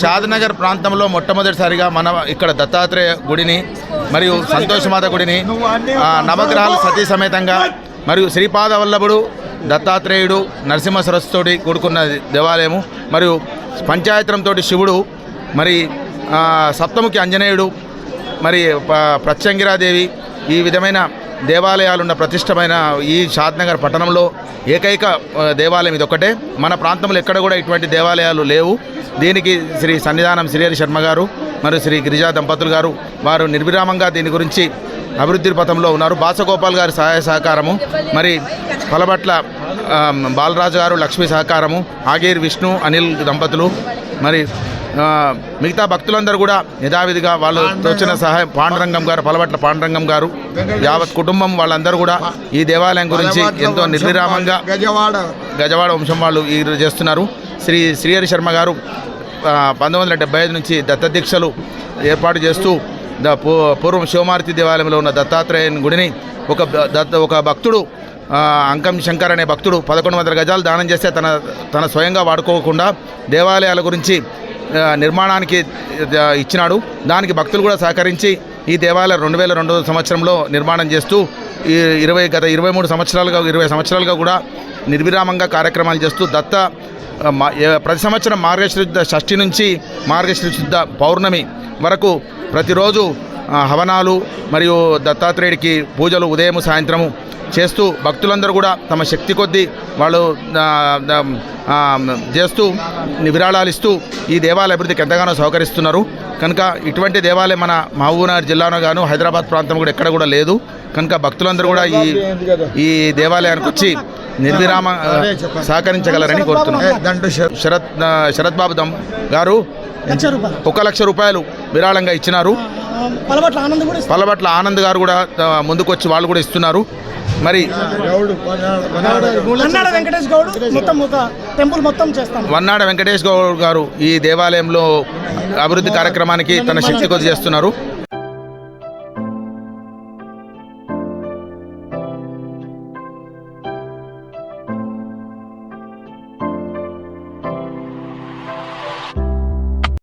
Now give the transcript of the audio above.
షాద్నగర్ ప్రాంతంలో మొట్టమొదటిసారిగా మన ఇక్కడ దత్తాత్రేయ గుడిని మరియు సంతోషమాత గుడిని నవగ్రహాలు సతీ సమేతంగా మరియు శ్రీపాద వల్లభుడు దత్తాత్రేయుడు నరసింహ సరస్సుతోటి కూడుకున్న దేవాలయము మరియు పంచాయతనంతో శివుడు మరి సప్తముఖి ఆంజనేయుడు మరి ప్రత్యంగిరాదేవి ఈ విధమైన దేవాలయాలున్న ప్రతిష్టమైన ఈ షాద్నగర్ పట్టణంలో ఏకైక దేవాలయం ఇదొక్కటే. మన ప్రాంతంలో ఎక్కడ కూడా ఇటువంటి దేవాలయాలు లేవు. దీనికి శ్రీ సన్నిధానం శ్రీహరి శర్మ గారు మరియు శ్రీ గిరిజా దంపతులు గారు వారు నిర్విరామంగా దీని గురించి అభివృద్ధి పథంలో ఉన్నారు. బాసగోపాల్ గారి సహాయ సహకారము, మరి పలబట్ల బాలరాజు గారు లక్ష్మీ సహకారము, ఆగేర్ విష్ణు అనిల్ దంపతులు, మరి మిగతా భక్తులందరూ కూడా యథావిధిగా వాళ్ళు వచ్చిన సహాయం, పాండురంగం గారు, పలబట్ల పాండురంగం గారు, యావత్ కుటుంబం వాళ్ళందరూ కూడా ఈ దేవాలయం గురించి ఎంతో నిర్విరామంగా గజవాడ వంశం వాళ్ళు ఈ చేస్తున్నారు. శ్రీహరి శర్మ గారు 1975 నుంచి దత్తదీక్షలు ఏర్పాటు చేస్తూ పూర్వం శివమారుతి దేవాలయంలో ఉన్న దత్తాత్రేయ గుడిని ఒక భక్తుడు అంకం శంకర్ అనే భక్తుడు 1100 గజాలు దానం చేస్తే తన స్వయంగా వాడుకోకుండా దేవాలయాల గురించి నిర్మాణానికి ఇచ్చినాడు. దానికి భక్తులు కూడా సహకరించి ఈ దేవాలయం 2002 సంవత్సరంలో నిర్మాణం చేస్తూ గత 23 సంవత్సరాలుగా 20 సంవత్సరాలుగా కూడా నిర్విరామంగా కార్యక్రమాలు చేస్తూ ప్రతి సంవత్సరం మార్గశిర షష్ఠి నుంచి మార్గశిర పౌర్ణమి వరకు ప్రతిరోజు హవనాలు మరియు దత్తాత్రేయుడికి పూజలు ఉదయం సాయంత్రము చేస్తూ భక్తులందరూ కూడా తమ శక్తి కొద్దీ వాళ్ళు చేస్తూ విరాళాలు ఇస్తూ ఈ దేవాలయ అభివృద్ధికి ఎంతగానో సహకరిస్తున్నారు. కనుక ఇటువంటి దేవాలయం మన మహబూబ్నగర్ జిల్లాలో గాను హైదరాబాద్ ప్రాంతం కూడా ఎక్కడ కూడా లేదు. కనుక భక్తులందరూ కూడా ఈ దేవాలయానికి వచ్చి నిర్విరామ సహకరించగలరని కోరుతున్నాం. శరత్ బాబు గారు 1 లక్ష రూపాయలు విరాళంగా ఇచ్చినారు. పలబట్ల ఆనంద్ గారు కూడా ముందుకొచ్చి వాళ్ళు కూడా ఇస్తున్నారు. మరి వన్నాడ వెంకటేష్ గౌడ్ గారు ఈ దేవాలయంలో అభివృద్ధి కార్యక్రమానికి తన శక్తి కొద్ది చేస్తున్నారు.